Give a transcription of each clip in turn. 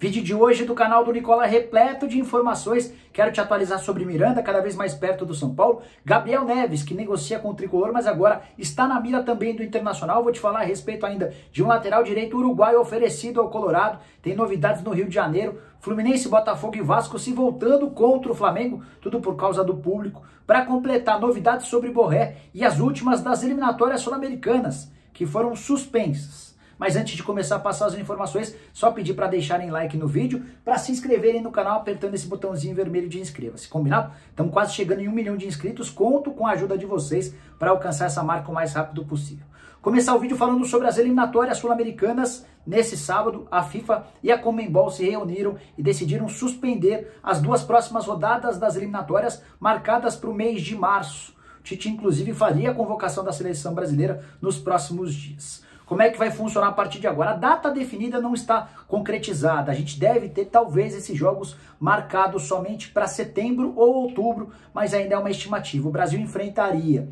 Vídeo de hoje do canal do Nicola repleto de informações. Quero te atualizar sobre Miranda, cada vez mais perto do São Paulo. Gabriel Neves, que negocia com o Tricolor, mas agora está na mira também do Internacional. Vou te falar a respeito ainda de um lateral direito uruguaio oferecido ao Colorado. Tem novidades no Rio de Janeiro. Fluminense, Botafogo e Vasco se voltando contra o Flamengo, tudo por causa do público. Para completar, novidades sobre Borré e as últimas das eliminatórias sul-americanas, que foram suspensas. Mas antes de começar a passar as informações, só pedir para deixarem like no vídeo, para se inscreverem no canal apertando esse botãozinho vermelho de inscreva-se, combinado? Estamos quase chegando em 1 milhão de inscritos, conto com a ajuda de vocês para alcançar essa marca o mais rápido possível. Começar o vídeo falando sobre as eliminatórias sul-americanas. Nesse sábado, a FIFA e a Conmebol se reuniram e decidiram suspender as duas próximas rodadas das eliminatórias marcadas para o mês de março. O Tite, inclusive, faria a convocação da seleção brasileira nos próximos dias. Como é que vai funcionar a partir de agora? A data definida não está concretizada. A gente deve ter, talvez, esses jogos marcados somente para setembro ou outubro, mas ainda é uma estimativa. O Brasil enfrentaria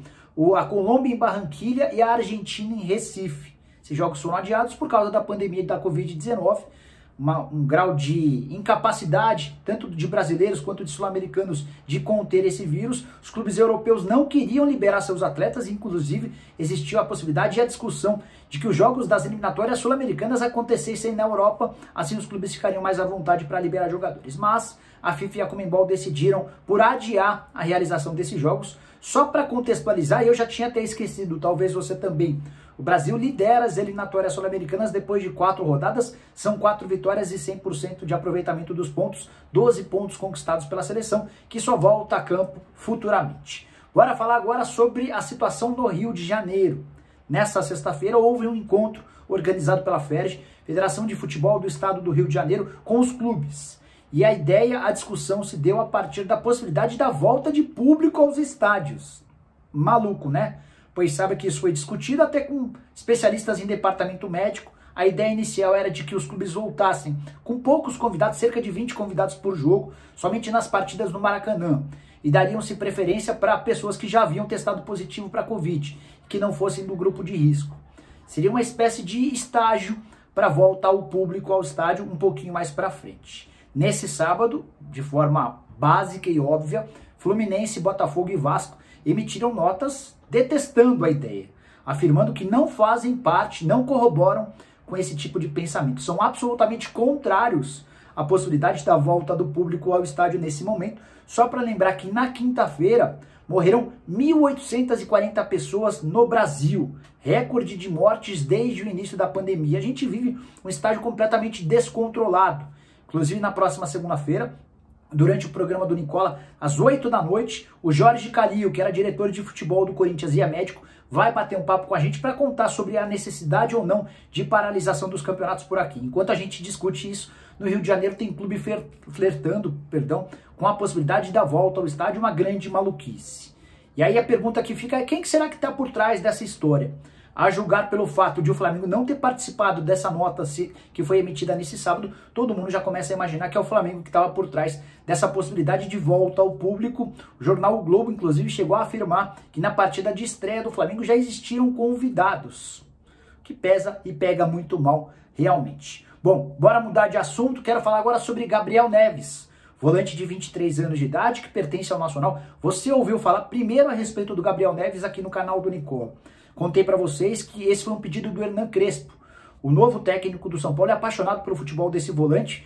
a Colômbia em Barranquilha e a Argentina em Recife. Esses jogos foram adiados por causa da pandemia da Covid-19. Um grau de incapacidade, tanto de brasileiros quanto de sul-americanos, de conter esse vírus. Os clubes europeus não queriam liberar seus atletas, inclusive existiu a possibilidade e a discussão de que os jogos das eliminatórias sul-americanas acontecessem na Europa, assim os clubes ficariam mais à vontade para liberar jogadores. Mas a FIFA e a Conmebol decidiram por adiar a realização desses jogos. Só para contextualizar, eu já tinha até esquecido, talvez você também. O Brasil lidera as eliminatórias sul-americanas depois de 4 rodadas, são 4 vitórias e 100% de aproveitamento dos pontos, 12 pontos conquistados pela seleção, que só volta a campo futuramente. Bora falar agora sobre a situação no Rio de Janeiro. Nessa sexta-feira houve um encontro organizado pela FERJ, Federação de Futebol do Estado do Rio de Janeiro, com os clubes. E a discussão se deu a partir da possibilidade da volta de público aos estádios. Maluco, né? Pois sabe que isso foi discutido até com especialistas em departamento médico. A ideia inicial era de que os clubes voltassem com poucos convidados, cerca de 20 convidados por jogo, somente nas partidas no Maracanã. E dariam-se preferência para pessoas que já haviam testado positivo para a Covid, que não fossem do grupo de risco. Seria uma espécie de estágio para voltar o público ao estádio um pouquinho mais para frente. Nesse sábado, de forma básica e óbvia, Fluminense, Botafogo e Vasco emitiram notas detestando a ideia, afirmando que não fazem parte, não corroboram com esse tipo de pensamento. São absolutamente contrários à possibilidade da volta do público ao estádio nesse momento. Só para lembrar que na quinta-feira morreram 1.840 pessoas no Brasil, recorde de mortes desde o início da pandemia. A gente vive um estágio completamente descontrolado. Inclusive, na próxima segunda-feira, durante o programa do Nicola, às 8 da noite, o Jorge Calil, que era diretor de futebol do Corinthians e é médico, vai bater um papo com a gente para contar sobre a necessidade ou não de paralisação dos campeonatos por aqui. Enquanto a gente discute isso, no Rio de Janeiro tem clube flertando com a possibilidade da volta ao estádio, uma grande maluquice. E aí a pergunta que fica é: quem será que está por trás dessa história? A julgar pelo fato de o Flamengo não ter participado dessa nota que foi emitida nesse sábado, todo mundo já começa a imaginar que é o Flamengo que estava por trás dessa possibilidade de volta ao público. O jornal O Globo, inclusive, chegou a afirmar que na partida de estreia do Flamengo já existiram convidados, que pesa e pega muito mal realmente. Bom, bora mudar de assunto. Quero falar agora sobre Gabriel Neves, volante de 23 anos de idade, que pertence ao Nacional. Você ouviu falar primeiro a respeito do Gabriel Neves aqui no canal do Nicola. Contei para vocês que esse foi um pedido do Hernan Crespo. O novo técnico do São Paulo é apaixonado pelo futebol desse volante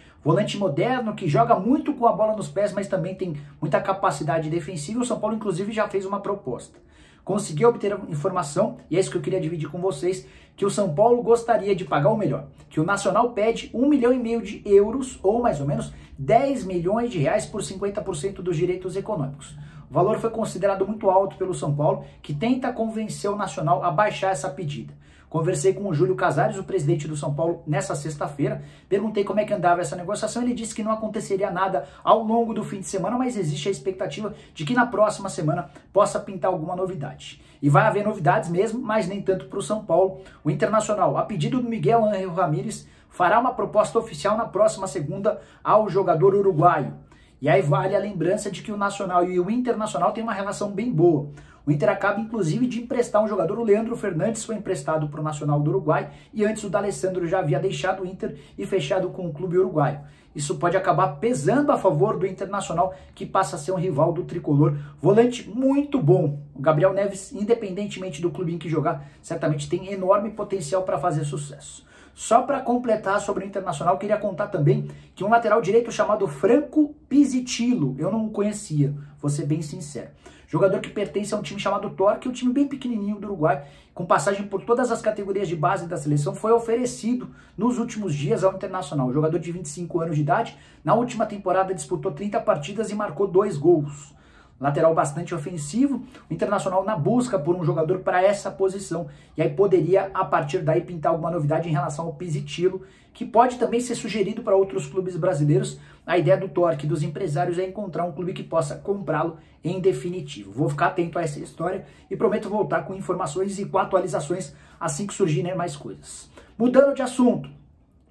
moderno, que joga muito com a bola nos pés, mas também tem muita capacidade defensiva. O São Paulo, inclusive, já fez uma proposta. Consegui obter a informação, e é isso que eu queria dividir com vocês, que o São Paulo gostaria de pagar o melhor, que o Nacional pede 1,5 milhão de euros, ou mais ou menos 10 milhões de reais por 50% dos direitos econômicos. O valor foi considerado muito alto pelo São Paulo, que tenta convencer o Nacional a baixar essa pedida. Conversei com o Júlio Casares, o presidente do São Paulo, nessa sexta-feira. Perguntei como é que andava essa negociação. Ele disse que não aconteceria nada ao longo do fim de semana, mas existe a expectativa de que na próxima semana possa pintar alguma novidade. E vai haver novidades mesmo, mas nem tanto para o São Paulo. O Internacional, a pedido do Miguel Ángel Ramírez, fará uma proposta oficial na próxima segunda ao jogador uruguaio. E aí vale a lembrança de que o Nacional e o Internacional têm uma relação bem boa. O Inter acaba, inclusive, de emprestar um jogador. O Leandro Fernandes foi emprestado para o Nacional do Uruguai e antes o D'Alessandro já havia deixado o Inter e fechado com o clube uruguaio. Isso pode acabar pesando a favor do Internacional, que passa a ser um rival do tricolor. Volante muito bom. O Gabriel Neves, independentemente do clube em que jogar, certamente tem enorme potencial para fazer sucesso. Só para completar sobre o Internacional, queria contar também que um lateral direito chamado Franco Pizzitillo, eu não o conhecia, vou ser bem sincero. Jogador que pertence a um time chamado Torque, um time bem pequenininho do Uruguai, com passagem por todas as categorias de base da seleção, foi oferecido nos últimos dias ao Internacional. O jogador de 25 anos de idade, na última temporada disputou 30 partidas e marcou 2 gols. Lateral bastante ofensivo, o Internacional na busca por um jogador para essa posição. E aí poderia, a partir daí, pintar alguma novidade em relação ao Pizzitillo, que pode também ser sugerido para outros clubes brasileiros. A ideia do Torque, dos empresários, é encontrar um clube que possa comprá-lo em definitivo. Vou ficar atento a essa história e prometo voltar com informações e com atualizações assim que surgirem mais coisas. Mudando de assunto,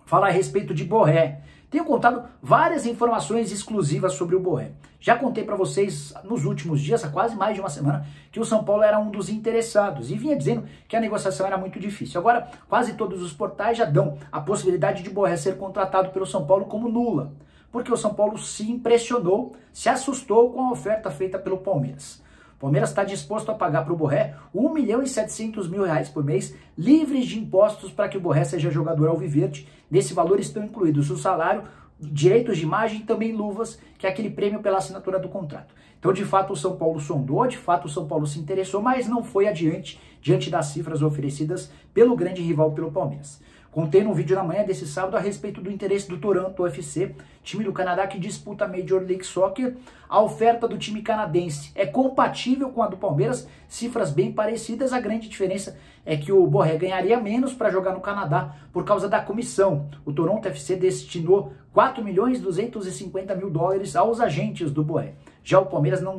falar a respeito de Borré. Tenho contado várias informações exclusivas sobre o Borré. Já contei para vocês nos últimos dias, há quase mais de uma semana, que o São Paulo era um dos interessados e vinha dizendo que a negociação era muito difícil. Agora, quase todos os portais já dão a possibilidade de Borré ser contratado pelo São Paulo como nula, porque o São Paulo se impressionou, se assustou com a oferta feita pelo Palmeiras. O Palmeiras está disposto a pagar para o Borré R$1.700.000 por mês, livres de impostos, para que o Borré seja jogador alviverde. Nesse valor estão incluídos o salário, direitos de imagem e também luvas, que é aquele prêmio pela assinatura do contrato. Então, de fato, o São Paulo sondou, de fato, o São Paulo se interessou, mas não foi adiante diante das cifras oferecidas pelo grande rival, pelo Palmeiras. Contei no vídeo na manhã desse sábado a respeito do interesse do Toronto FC, time do Canadá que disputa a Major League Soccer. A oferta do time canadense é compatível com a do Palmeiras, cifras bem parecidas. A grande diferença é que o Borré ganharia menos para jogar no Canadá por causa da comissão. O Toronto FC destinou $4.250.000 aos agentes do Borré. Já o Palmeiras não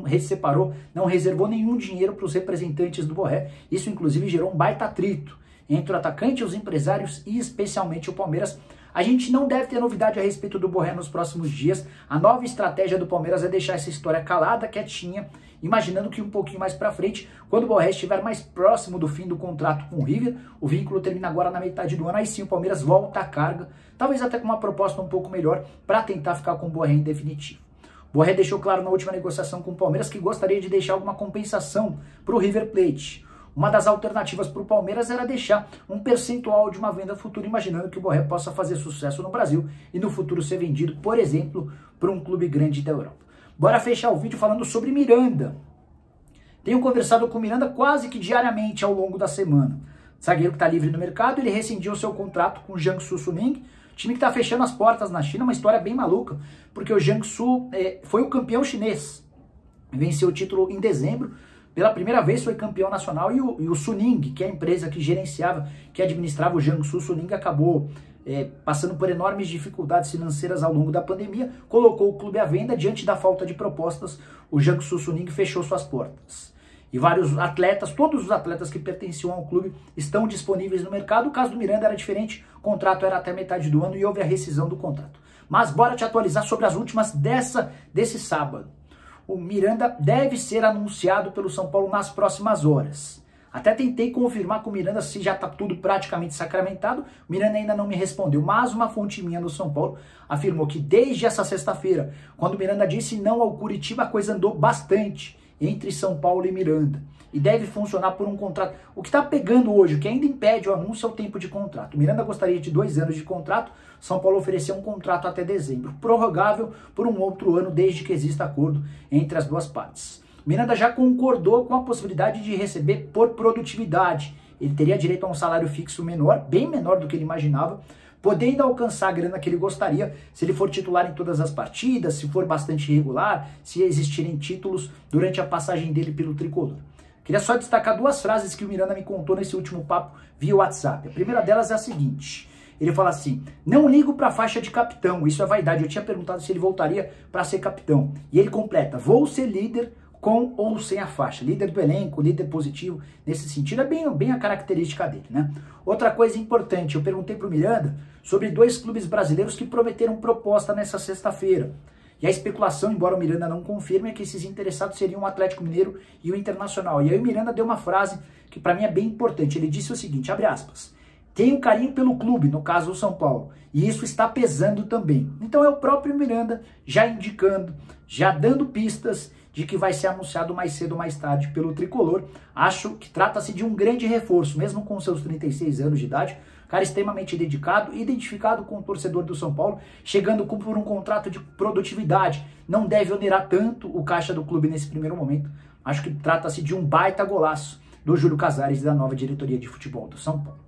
reservou nenhum dinheiro para os representantes do Borré. Isso, inclusive, gerou um baita atrito entre o atacante, os empresários e especialmente o Palmeiras. A gente não deve ter novidade a respeito do Borré nos próximos dias. A nova estratégia do Palmeiras é deixar essa história calada, quietinha, imaginando que um pouquinho mais para frente, quando o Borré estiver mais próximo do fim do contrato com o River, o vínculo termina agora na metade do ano, aí sim o Palmeiras volta à carga, talvez até com uma proposta um pouco melhor para tentar ficar com o Borré em definitivo. O Borré deixou claro na última negociação com o Palmeiras que gostaria de deixar alguma compensação para o River Plate. Uma das alternativas para o Palmeiras era deixar um percentual de uma venda futura, imaginando que o Borré possa fazer sucesso no Brasil e no futuro ser vendido, por exemplo, para um clube grande da Europa. Bora fechar o vídeo falando sobre Miranda. Tenho conversado com o Miranda quase que diariamente ao longo da semana. Zagueiro que está livre no mercado, ele rescindiu seu contrato com o Jiangsu Suning, time que está fechando as portas na China, uma história bem maluca, porque o Jiangsu foi o campeão chinês, venceu o título em dezembro. Pela primeira vez foi campeão nacional e o Suning, que é a empresa que gerenciava, que administrava o Jiangsu Suning, acabou passando por enormes dificuldades financeiras ao longo da pandemia, colocou o clube à venda. Diante da falta de propostas, o Jiangsu Suning fechou suas portas. E vários atletas, todos os atletas que pertenciam ao clube estão disponíveis no mercado. O caso do Miranda era diferente, o contrato era até metade do ano e houve a rescisão do contrato. Mas bora te atualizar sobre as últimas desse sábado. O Miranda deve ser anunciado pelo São Paulo nas próximas horas. Até tentei confirmar com o Miranda se já está tudo praticamente sacramentado. O Miranda ainda não me respondeu, mas uma fonte minha no São Paulo afirmou que desde essa sexta-feira, quando o Miranda disse não ao Curitiba, a coisa andou bastante entre São Paulo e Miranda. E deve funcionar por um contrato. O que está pegando hoje, o que ainda impede o anúncio, é o tempo de contrato. O Miranda gostaria de 2 anos de contrato, São Paulo ofereceu um contrato até dezembro, prorrogável por um outro ano, desde que exista acordo entre as duas partes. O Miranda já concordou com a possibilidade de receber por produtividade. Ele teria direito a um salário fixo menor, bem menor do que ele imaginava, podendo alcançar a grana que ele gostaria se ele for titular em todas as partidas, se for bastante regular, se existirem títulos durante a passagem dele pelo tricolor. Queria só destacar 2 frases que o Miranda me contou nesse último papo via WhatsApp. A primeira delas é a seguinte: ele fala assim: não ligo para a faixa de capitão, isso é vaidade. Eu tinha perguntado se ele voltaria para ser capitão. E ele completa: vou ser líder com ou sem a faixa. Líder do elenco, líder positivo, nesse sentido. É bem a característica dele, né? Outra coisa importante, eu perguntei para o Miranda sobre 2 clubes brasileiros que prometeram proposta nessa sexta-feira. E a especulação, embora o Miranda não confirme, é que esses interessados seriam o Atlético Mineiro e o Internacional. E aí o Miranda deu uma frase que para mim é bem importante. Ele disse o seguinte, abre aspas, tenho carinho pelo clube, no caso o São Paulo, e isso está pesando também. Então é o próprio Miranda já indicando, já dando pistas de que vai ser anunciado mais cedo ou mais tarde pelo Tricolor. Acho que trata-se de um grande reforço, mesmo com seus 36 anos de idade, cara extremamente dedicado, identificado com o torcedor do São Paulo, chegando por um contrato de produtividade. Não deve onerar tanto o caixa do clube nesse primeiro momento. Acho que trata-se de um baita golaço do Júlio Casares e da nova diretoria de futebol do São Paulo.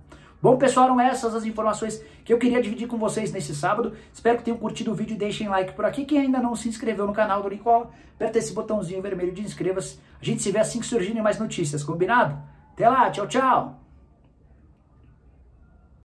Bom, pessoal, eram essas as informações que eu queria dividir com vocês nesse sábado. Espero que tenham curtido o vídeo e deixem like por aqui. Quem ainda não se inscreveu no canal do Nicola, aperta esse botãozinho vermelho de inscreva-se. A gente se vê assim que surgirem mais notícias, combinado? Até lá, tchau, tchau!